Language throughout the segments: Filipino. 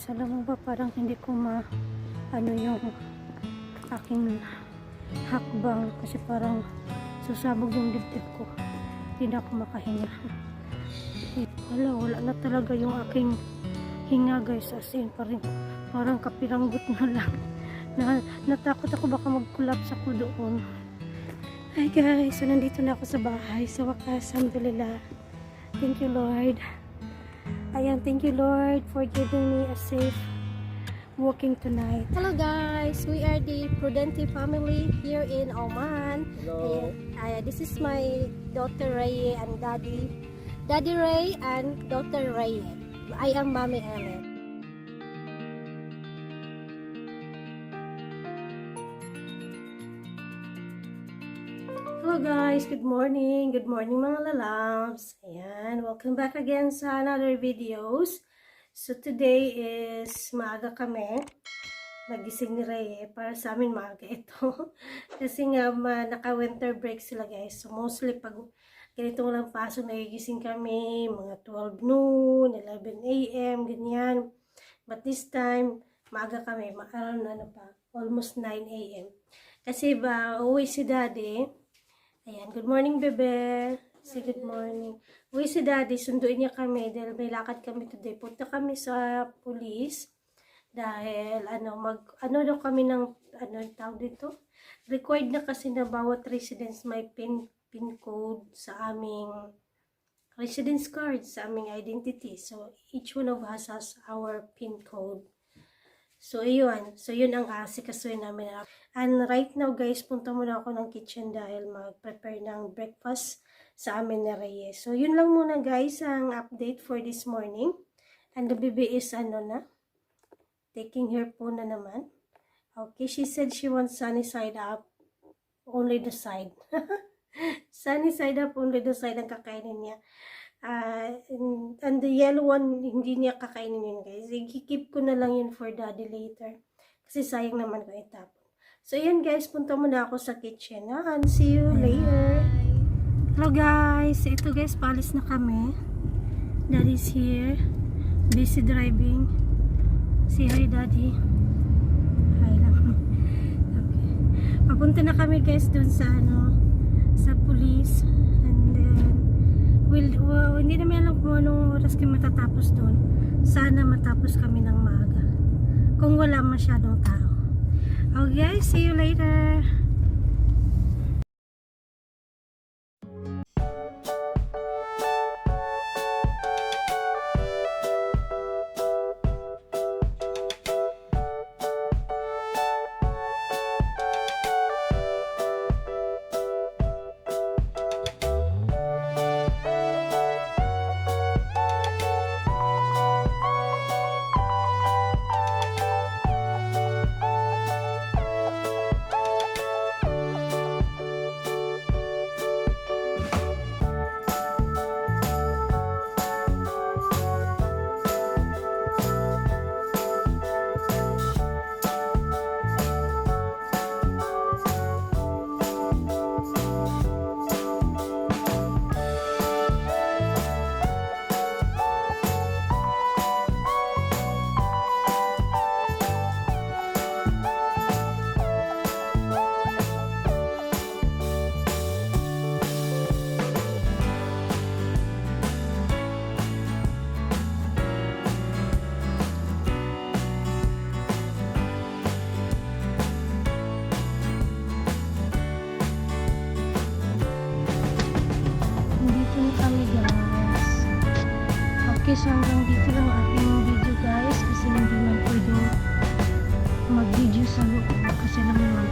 Alam mo ba, parang hindi ko ano yung aking hakbang kasi parang susabog yung dibdib ko. Hindi na ako makahinga. Wala na talaga yung aking hinga guys, as in parang kapiranggot na lang. Natakot ako baka mag-collapse ako doon. Hi guys, so nandito na ako sa bahay. Sa wakas, alhamdulillah. Thank you Lord. Ayan, thank you Lord for giving me a safe walking tonight. Hello guys, we are the Prudente family here in Oman. Hello. This is my daughter Ray and Daddy Ray and daughter Ray. I am Mommy Ellen. Hello guys, good morning mga lalabs. Ayan, welcome back again sa another videos. So today is maaga kami. Nagising ni Ray para sa amin maaga ito. Kasi nga naka-winter break sila guys. So mostly pag ganito lang pasok nagigising kami mga 12 noon, 11 AM, ganyan. But this time, maaga kami, around almost 9 AM. Kasi uwi si Daddy. Ayan, good morning, bebe. Say good morning. Uy, si Daddy, sunduin niya kami dahil may lakad kami today. Punta kami sa police dahil, daw kami ng, tawag dito? Required na kasi na bawat residence may pin code sa aming residence card, sa aming identity. So, each one of us has our pin code. So, yun ang asikasuhin namin. And right now, guys, punta muna ako ng kitchen dahil mag-prepare ng breakfast sa amin ni Reyes. So, yun lang muna, guys, ang update for this morning. And the baby is, taking her po na naman. Okay, she said she wants sunny side up, only the side. Sunny side up, only the side ang kakainin niya. And the yellow one, hindi niya kakainin yun guys. I-keep ko na lang yun for Daddy later. Kasi sayang naman ko itapon. So yan guys, punta muna ako sa kitchen. And see you later. Hello guys. Ito guys, paalis na kami. Daddy's here. Busy driving. Say hi Daddy. Hi lang. Okay. Papunta na kami guys dun sa sa police. Hindi namin alam kung anong oras kami matatapos doon. Sana matapos kami ng maaga. Kung wala masyadong tao. Okay, see you later. Okay, so hanggang dito lang ating video guys kasi hindi man pwede mag-video sa loob kasi naman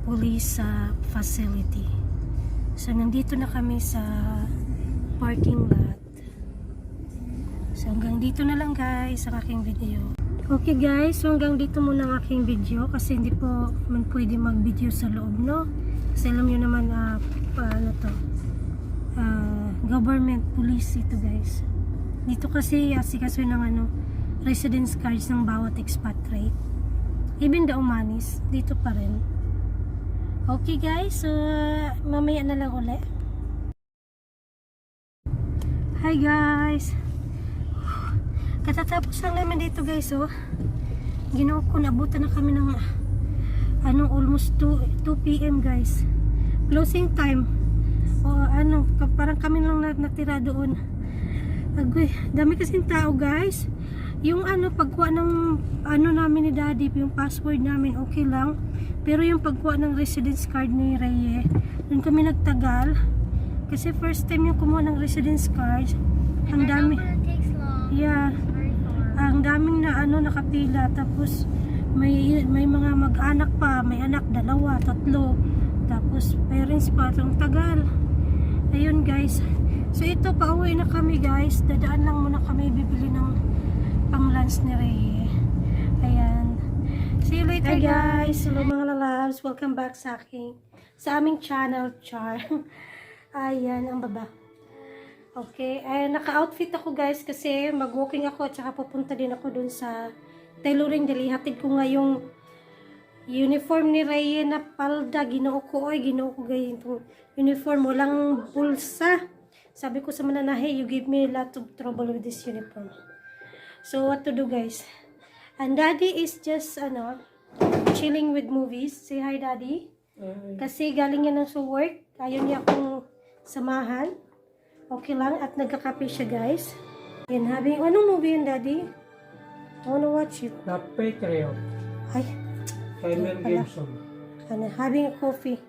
police facility. So nandito na kami sa parking lot. So hanggang dito na lang guys ang aking video. Okay guys, so hanggang dito muna ang aking video kasi hindi po man pwede mag-video sa loob, no? Kasi alam nyo naman government police ito guys. Dito kasi asikaso ng residence cards ng bawat expatriate. Even the Omanis, dito pa rin. Okay guys, so mamaya na lang ulit. Hi guys. Katatapos lang namin dito guys, oh. Ginawa ko, nabutan na kami ng almost 2 p.m. guys. Closing time. O parang kami lang natira doon. Agoy, dami kasing tao guys. Yung pagkuha ng namin ni Daddy, yung password namin okay lang. Pero yung pagkuha ng residence card ni Reye, doon kami nagtagal. Kasi first time yung kumuha ng residence card. Ang dami. Yeah. Ang daming nakapila, tapos may mga mag-anak pa, may anak 2, 3, tapos parents pa, ang tagal. Ayun guys, so ito pauwi na kami guys, dadaan lang muna kami bibili ng pang lunch ni Reye. Ayan, see you later guys. Hello mga lalabs, welcome back sa aming channel, Char. Ayan ang baba. Okay, naka-outfit ako guys kasi mag-walking ako at saka pupunta din ako dun sa tailoring dali. Hatid ko nga yung uniform ni Reye na palda. Ginoo ko ganyan itong uniform. Walang bulsa. Sabi ko sa mananahe, you give me a lot of trouble with this uniform. So what to do guys? And Daddy is just chilling with movies. Say hi Daddy. Kasi galing niya sa work. Ayaw niya akong samahan. Okay lang, at nagkakape siya guys. Yan, anong movie yun Daddy? I wanna watch it. The Patriot. Ay, Kay Mel Gibson. having a coffee.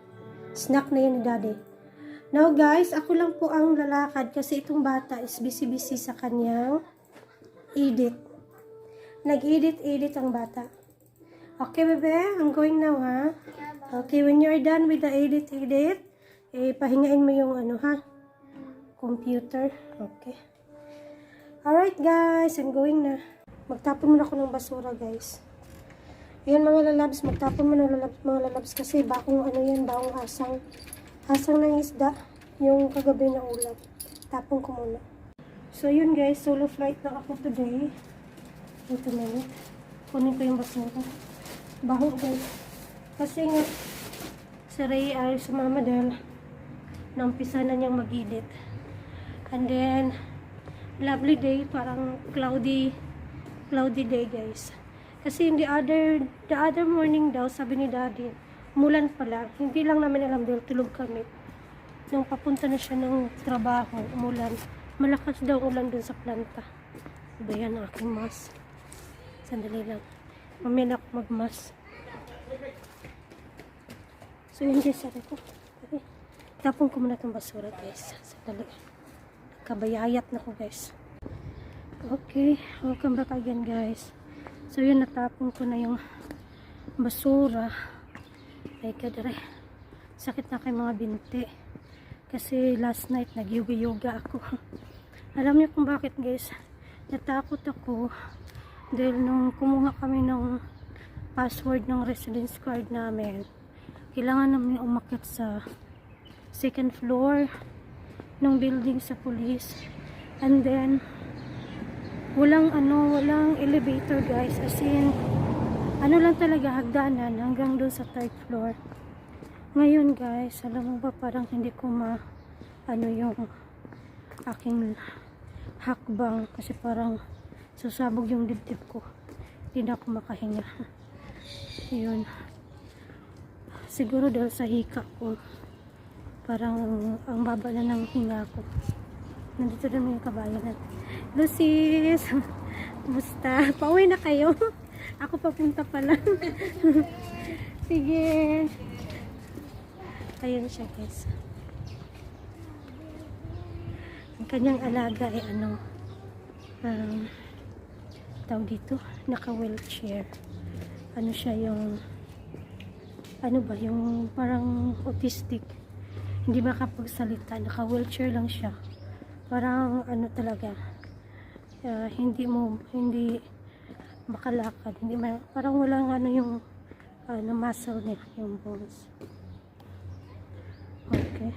Snack na yun ni Daddy. Now guys, ako lang po ang lalakad kasi itong bata is busy-busy sa kanyang edit. Nag-edit ang bata. Okay bebe, I'm going now ha. Okay, when you're done with the edit, pahingain mo yung computer. Okay. Alright guys, I'm going na. Magtapon muna ako ng basura guys. Ayan mga lalabs, magtapon muna mga lalabs kasi baong baong asang ng isda, yung kagabi na ulam. Tapon ko muna. So yun guys, solo flight na ako today. Ito na yun. Kunin ko yung basura. Baho guys. Kasi nga, si Reye ay sumama dahil naumpisa na niyang mag-edit. And then, lovely day, parang cloudy day guys. Kasi the other morning daw, sabi ni Daddy, umulan pala. Hindi lang namin alam dahil tulog kami. Nung papunta na siya ng trabaho, umulan. Malakas daw ulan dun sa planta. Iba yan ang aking mask. Sandali lang. Mamaya na ako mag-mask. So yun guys, sabi ko. Okay. Tapon ko muna itong basura guys. Sandali. Kabayayat na ko guys. Okay, welcome back again guys. So yun, natapon ko na yung basura. Ay kadere, sakit na kay mga binti kasi last night nag-yoga ako. Alam niyo kung bakit guys, natakot ako dahil nung kumuha kami ng password ng residence card namin, kailangan namin umakyat sa second floor ng building sa police, and then walang elevator guys, as in lang talaga, hagdanan hanggang doon sa third floor. Ngayon guys, alam mo ba, parang hindi ko yung aking hakbang kasi parang sasabog yung dibdib ko, hindi na ako makahinga. Yun, siguro dahil sa hika ko, parang ang baba na ng hinga ko. Nandito na yung kabayan. Lucis, kumusta? Pauwi na kayo? Ako papunta pa lang. Sige. Ayun siya guys. Ang kanyang alaga ay tawag dito, naka-wheelchair. Siya yung yung parang autistic. Hindi makapagsalita, naka-wheelchair lang siya. Parang talaga, hindi makalakad, parang walang yung muscle niya, yung bones. Okay.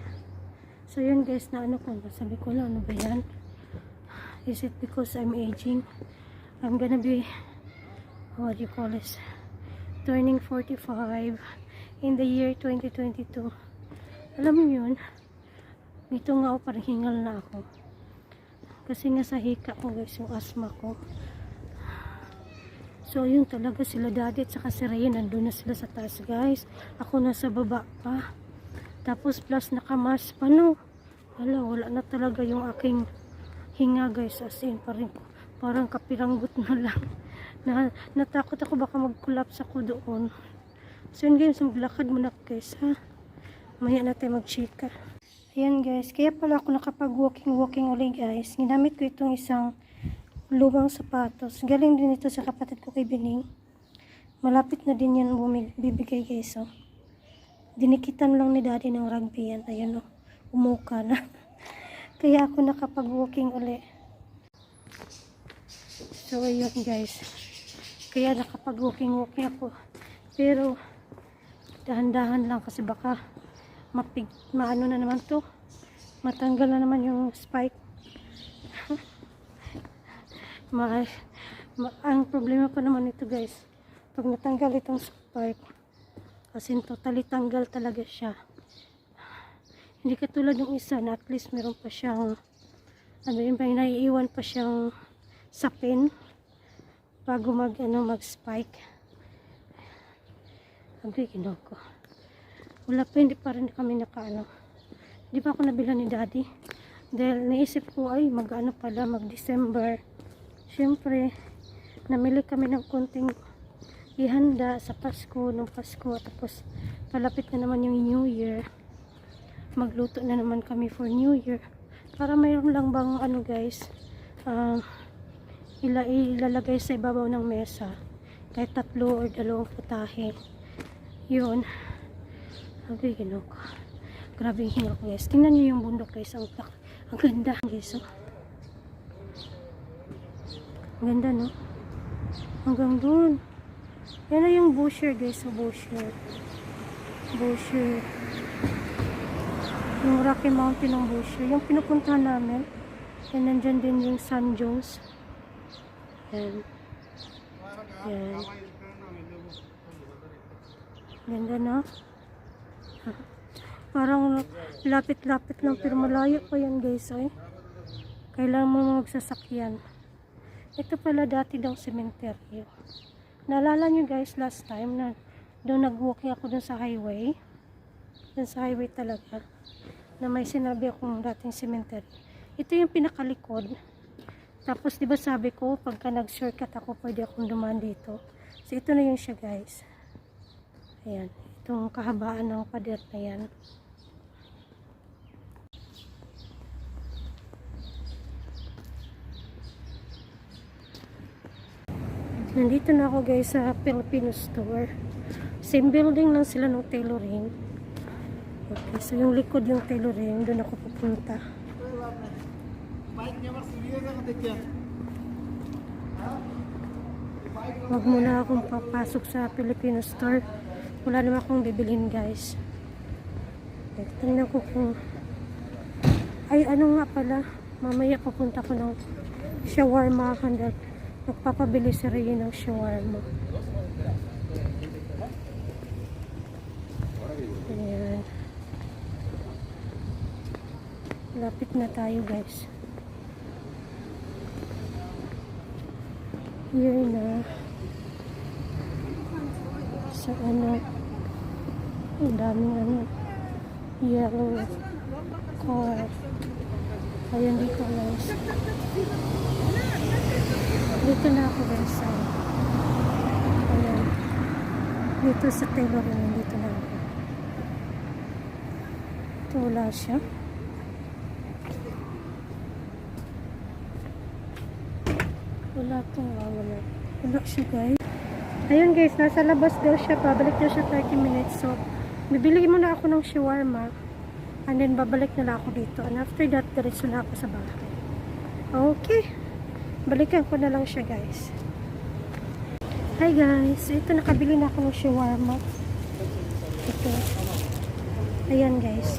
So yun guys, sabi ko lang, ano ba yan? Is it because I'm aging? I'm gonna be, what do you call this? Turning 45 in the year 2022. Alam mo yun, dito nga ako parang hingal na ako. Kasi nga sa hika ko guys, yung asthma ko. So, yun talaga sila daddy at saka si Ryan. Nandun na sila sa taas, guys. Ako nasa baba pa. Tapos, plus nakamas pa, no? Wala na talaga yung aking hinga, guys. As in, parang kapiranggot na lang. Natakot ako baka mag-collapse ako doon. So, yun, guys. Maglakad muna, guys, ha? Maya natin mag-chika. Ayan, guys. Kaya pala ako nakapag-walking ulit, guys. Ginamit ko itong isang lumang sapatos. Galing din ito sa kapatid ko kay Bining. Malapit na din yan bibigay, guys, oh. Dinikitan lang ni daddy ng rugby yan. Ayun, oh. Umuka na. Kaya ako nakapag-walking uli. So, ayun, guys. Kaya nakapag-walking ako. Pero, dahan-dahan lang kasi baka maano na naman to. Matanggal na naman yung spike. Ang problema pa naman ito, guys. Pag natanggal itong spike, kasi totally tanggal talaga siya. Hindi katulad ng isa na at least meron pa siyang naiiwan pa siyang sapin bago mag-spike. Agri, ko. Wala pa, hindi pa rin kami hindi pa ako nabila ni daddy. Dahil naisip ko ay mag-December. Siyempre, namili kami ng konting ihanda sa Pasko, tapos palapit na naman yung New Year. Magluto na naman kami for New Year. Para mayroon lang bang guys, ilalagay sa ibabaw ng mesa. Kahit 3 or 2 putahe. Yun. Okay, ko. Grabe yung hinga ko, guys. Tingnan nyo yung bundok, guys. Ang ganda, guys. Oh. Ang ganda, no? Hanggang dun. Yan na yung Busher, guys. Busher. Yung Rocky Mountain ng Busher. Yung pinupuntahan namin. And nandyan din yung San Jose. Yan. Ganda, no? Parang lapit-lapit lang pero malayo pa yan, guys. Ay. Kailangan mo magsasakyan. Ito pala dati daw sementeryo. Naalala nyo, guys, last time na doon nag-walking ako doon sa highway. Doon sa highway talaga. Na may sinabi akong dating sementeryo. Ito yung pinakalikod. Tapos diba sabi ko pagka nag-shortcut ako pwede akong dumaan dito. So ito na yung siya, guys. Ayan. Itong kahabaan ng pader na yan. Nandito na ako, guys, sa Filipino store. Same building lang sila ng tailoring. Okay, so yung likod yung tailoring, doon ako pupunta. Wag muna akong papasok sa Filipino store. Wala naman akong bibilhin, guys. Okay, tingnan ko kung ay ano nga pala, mamaya pupunta ko ng shawarma handal. Nagpapabili si Ray ng shawarma. Ayan. Lapit na tayo, guys. Here na. Sa ang daming yellow car. Ayan dito, guys. Dito na ako, guys. Ayan. Dito sa tailoring, dito na ako. Ito wala siya. Wala siya, guys. Ayun, guys, nasa labas daw siya. Babalik daw siya 30 minutes. So, bibili muna ako ng shawarma. And then, babalik na lang ako dito. And after that, diretso na ako sa bahay. Okay. Balikan ko na lang siya, guys. Hi, guys. Ito, nakabili na ako ng shawarma. Ito. Ayan, guys.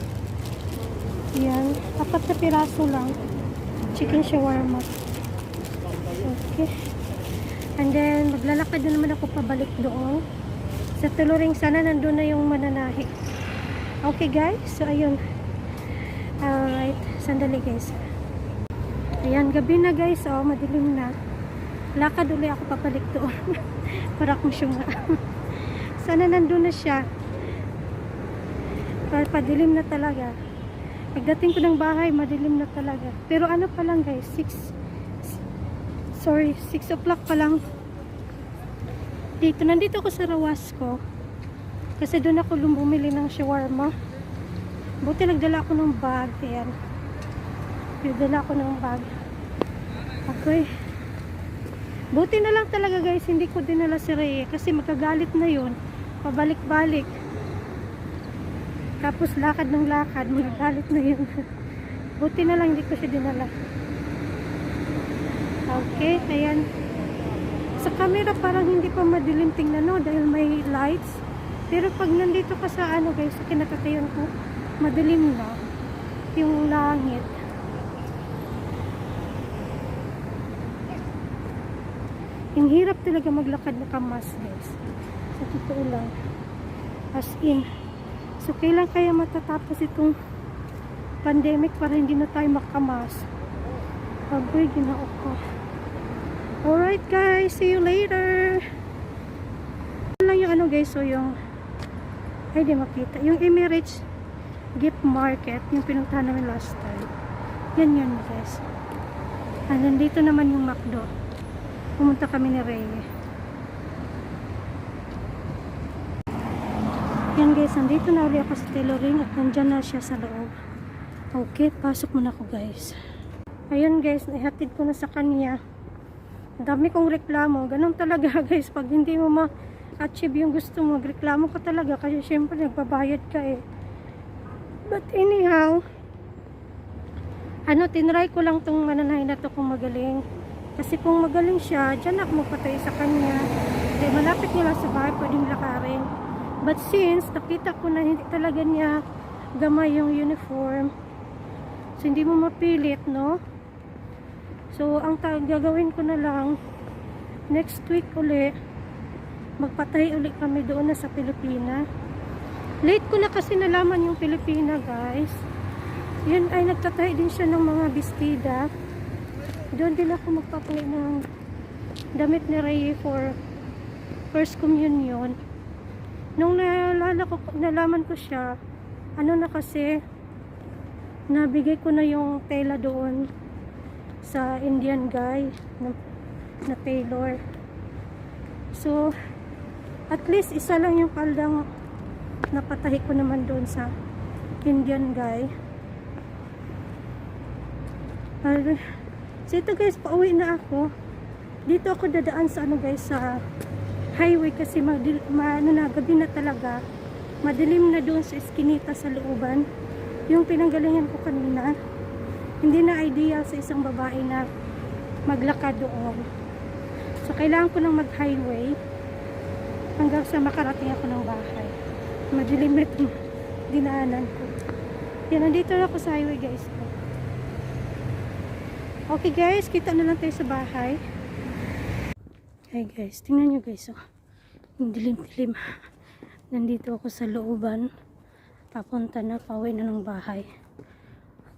Ayan. 4 na piraso lang. Chicken shawarma. Okay. And then, maglalakad na naman ako pabalik doon. Sa tuluring, sana nandun na yung mananahi. Okay, guys. So, ayun. Alright. Sandali, guys. Ayan, gabi na, guys. Oh, madilim na. Lakad ulit ako papalik doon. Para akong syunga. Sana nandun na siya. Padilim na talaga. Pagdating ko ng bahay, madilim na talaga. Pero ano pa lang guys, 6 o'clock pa lang. Nandito ako sa Rawasco. Kasi doon ako bumili ng shawarma. Buti nagdala ako ng bag. Ayan. Nagdala ako ng bag. Okay. Buti na lang talaga guys, hindi ko dinala si Rhea. Kasi magagalit na yun. Pabalik-balik. Tapos lakad ng lakad. Magagalit na yun. Buti na lang hindi ko siya dinala. Okay. Ayan. Sa camera parang hindi pa madilim tingnan, no? Dahil may lights. Pero pag nandito ka sa ano guys, sa kinatatayan ko, madilim na yung langit. Yung hirap talaga maglakad na kamas guys. Sa totoo lang. As in. So kailan kaya matatapos itong pandemic para hindi na tayo makamas? Agoy, ginao ko. Alright guys, see you later. Lang yung ano guys, so yung ay di makita, yung Emirates gift market, yung pinuntahan namin last time. Yan yun guys. Nandito naman yung McDo. Pumunta kami ni Rhea. Yan guys, nandito na ulit ako sa tailoring at nandyan na siya sa loob. Okay, pasok muna ako guys. Ayun guys, naihatid ko na sa kanya. Dami kong reklamo. Ganun talaga guys. Pag hindi mo ma-achieve yung gusto mo, magreklamo ka talaga. Kasi syempre nagbabayad ka eh. But anyhow, tinry ko lang tong mananahin na to kung magaling. Kasi kung magaling siya, dyan ako magpatay sa kanya. Dahil malapit nila sa bahay, pwedeng lakarin. But since nakita ko na hindi talaga niya gamay yung uniform, so hindi mo mapilit, no? So, ang gagawin ko na lang, next week uli, magpatay uli kami doon na sa Pilipina. Late ko na kasi nalaman yung Pilipina, guys. Yun ay nagtatay din siya ng mga bestida. Doon din ako magpapay ng damit ni Rhea for first communion. Nung nalaman ko siya, na kasi, nabigay ko na yung tela doon sa Indian guy na tailor. So at least isa lang yung kaldang napatahi ko naman doon sa Indian guy. So ito guys, pauwi na ako. Dito ako dadaan sa guys, sa highway kasi gabi na talaga. Madilim na doon sa eskinita sa looban. Yung pinanggalingan ko kanina, hindi na ideal sa isang babae na maglakad doon. So, kailangan ko nang mag-highway hanggang sa makarating ako ng bahay. Madilim na itong dinaanan ko. Yan, nandito na ako sa highway guys. Okay guys, kita na lang tayo sa bahay. Hey guys, tingnan nyo guys. Yung dilim-dilim. Nandito ako sa looban. Papunta na, pauwi na ng bahay.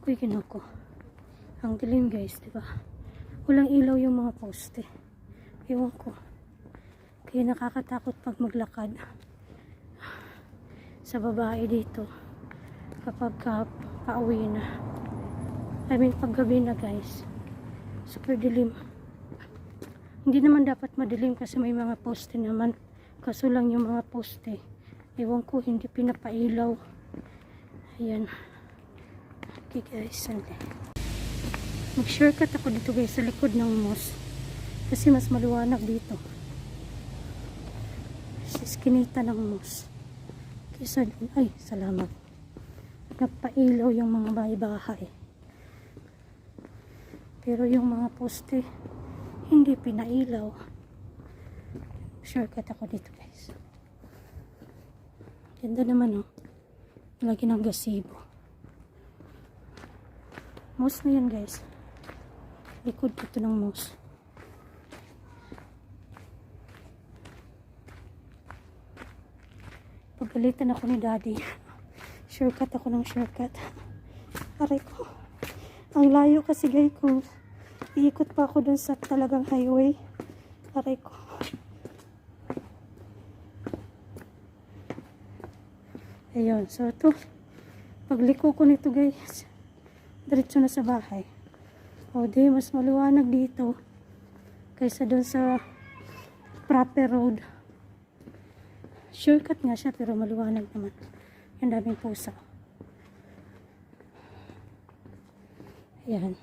Ako'y kinuko. Ang dilim guys, diba? Walang ilaw yung mga poste. Ewan ko. Kaya nakakatakot pag maglakad sa babae dito kapag pauwi na. I mean, pag gabi na guys. Super dilim. Hindi naman dapat madilim kasi may mga poste naman. Kaso lang yung mga poste, ewan ko, hindi pinapailaw. Ayan. Okay guys, mag-shortcut ako dito guys sa likod ng mosque kasi mas maliwanag dito sa eskinita ng mosque kaysa dun. Ay, salamat, napailaw yung mga bahay pero yung mga poste hindi pinailaw. Shortcut ako dito guys. Ganda naman lagi ng gazebo. Mosque na yan guys. Likod dito ng mosque. Pagalitan ako ni daddy. Shortcut ako ng shortcut. Aray ko. Ang layo kasi guys ko. Iikot pa ako dun sa talagang highway. Aray ko. Ayun. So, ito. Pagliko ko nito, guys. Diretso na sa bahay. O, di. Mas maliwanag dito. Kaysa doon sa proper road. Shortcut nga siya, pero maliwanag naman. Ang daming pusa. Ayan.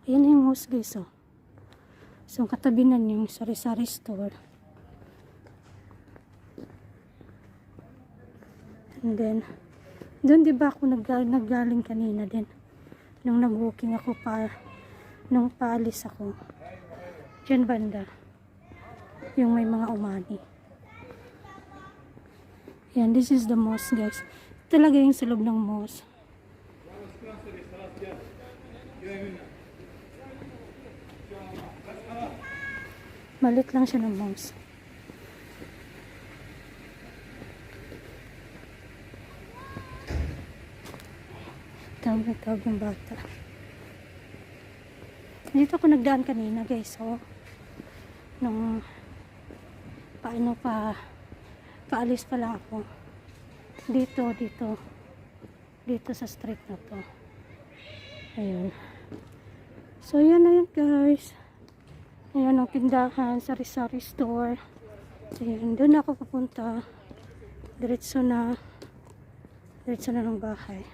Ayan yung house, guys, oh. So, katabi na yung sari-sari store. And then, doon diba ako naggaling kanina din. Nung nag-walking ako nung paalis ako. Diyan banda. Yung may mga umani. Yan, this is the mosque, guys. Talaga yung sa loob ng mosque. Malit lang siya ng mosque. Tawag ng bata. Dito ako nagdaan kanina, guys. So, nung paalis pala ako. Dito sa street na to. Ayun. So, yan na yan, guys. Ayan ang tindahan, sari-sari store. Ayan, doon ako pupunta. Diretso na ng bahay.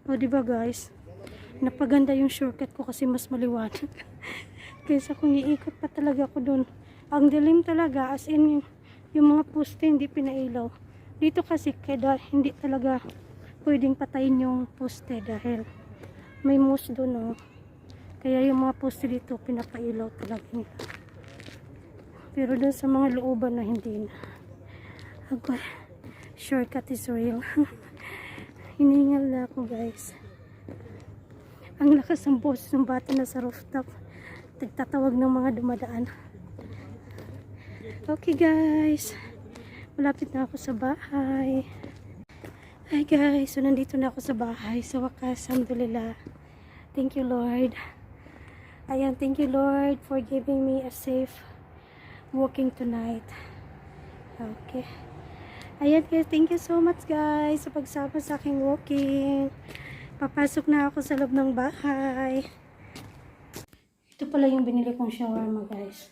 O, diba, guys? Napaganda yung shortcut ko kasi mas maliwanag. Kaysa kung iikot pa talaga ako doon. Ang dilim talaga, as in yung mga poste hindi pinailaw. Dito kasi kaya hindi talaga pwedeng patayin yung poste dahil may moose doon, oh. Kaya yung mga poste dito pinapailaw talaga nila. Pero doon sa mga looban na hindi na. Okay. Shortcut is real. Hiningal na ako, guys. Ang lakas ng boses ng bata na sa rooftop. Nagtatawag ng mga dumadaan. Okay, guys. Malapit na ako sa bahay. Hi, guys. So, nandito na ako sa bahay. Sa wakas, alhamdulillah. Thank you, Lord. Ayan, thank you, Lord, for giving me a safe walking tonight. Okay. Ayan, guys. Thank you so much, guys, sa pagsama sa aking walking. Papasok na ako sa loob ng bahay. Ito pala yung binili kong shawarma, guys.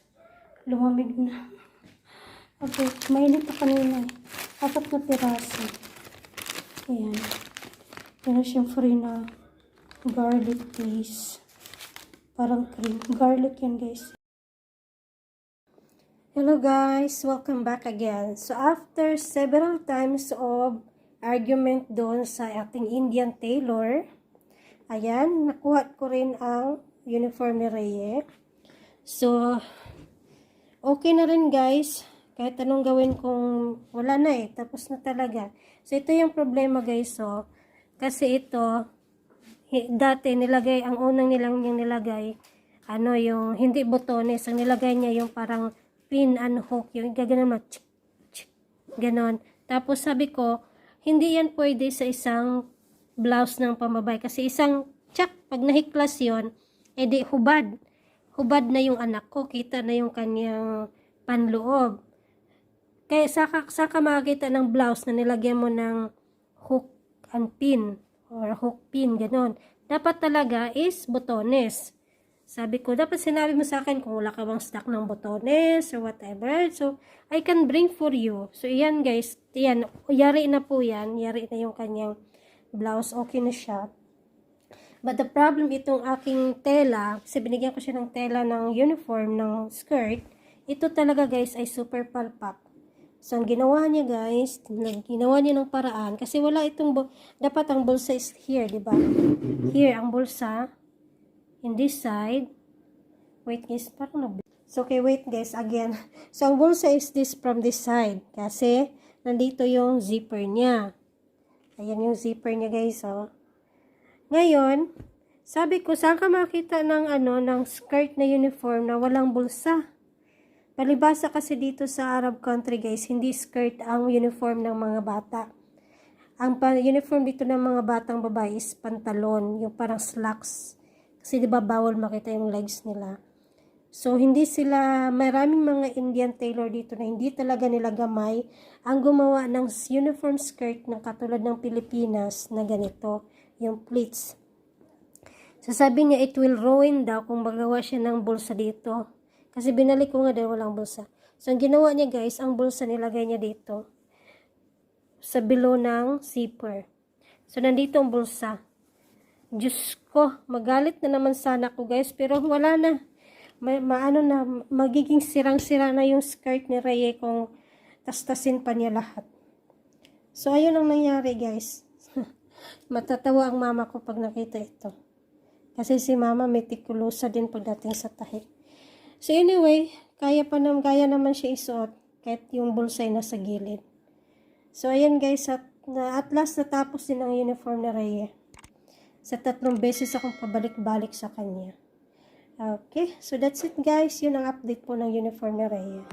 Lumamig na. Okay, mainit pa kanina. 4 na piraso. Ayan. Meron siyang free na garlic paste. Parang cream. Garlic yan, guys. Hello, guys. Welcome back again. So, after several times of argument doon sa ating Indian tailor, ayan, nakuha ko rin ang uniform ni Reye. So, okay na rin, guys. Kahit anong gawin kung wala na eh. Tapos na talaga. So, ito yung problema, guys. So, kasi ito, dati nilagay, ang unang nilang yung nilagay, yung hindi botones, ang nilagay niya yung parang pin and hook, yung gaganon mo, tsk, tsk, ganon. Tapos sabi ko, hindi yan pwede sa isang blouse ng pambabay, kasi isang tsak, pag nahiklas yun, edi hubad. Hubad na yung anak ko, kita na yung kanyang panloob. Kaya saka makakita ng blouse na nilagyan mo ng hook and pin, or hook pin, ganon. Dapat talaga is botones. Sabi ko, dapat sinabi mo sa akin kung wala ka bang stock ng botones or whatever. So, I can bring for you. So, yan, guys. Yan, yari na po yan. Yari na yung kanyang blouse. Okay na siya. But the problem, itong aking tela, kasi binigyan ko siya ng tela ng uniform, ng skirt, ito talaga, guys, ay super palpak. So, ang ginawa niya, guys, ginawa niya ng paraan, kasi wala itong, dapat ang bulsa is here, diba? Here, ang bulsa, in this side. Wait, guys, parang so, okay, wait, guys, again. So, ang bulsa is this from this side, kasi, nandito yung zipper niya. Ayan yung zipper niya, guys, oh. Ngayon, sabi ko, saan ka makita ng, ng skirt na uniform na walang bulsa? Palibasa kasi dito sa Arab country, guys, hindi skirt ang uniform ng mga bata. Ang uniform dito ng mga batang babae is pantalon, yung parang slacks. Kasi di ba bawal makita yung legs nila. So, hindi sila, maraming mga Indian tailor dito na hindi talaga nila gamay ang gumawa ng uniform skirt na katulad ng Pilipinas na ganito, yung pleats. Sasabi niya, it will ruin daw kung magawa siya ng bulsa dito. Kasi binalik ko nga dahil walang bulsa. So, ang ginawa niya guys, ang bulsa nilagay niya dito sa below ng zipper. So, nandito ang bulsa. Diyos ko, magalit na naman sana ko guys, pero wala na. Maano na, magiging sirang-sira na yung skirt ni Reye kung tastasin pa niya lahat. So, ayun ang nangyari guys. Matatawa ang mama ko pag nakita ito. Kasi si mama metikulosa din pagdating sa tahi. So, anyway, kaya naman siya isuot kahit yung bulsa ay nasa gilid. So, ayan guys, at last natapos din ang uniform ni Reye. Sa 3 beses akong pabalik-balik sa kanya. Okay, so that's it guys. Yun ang update po ng uniform ni Reye.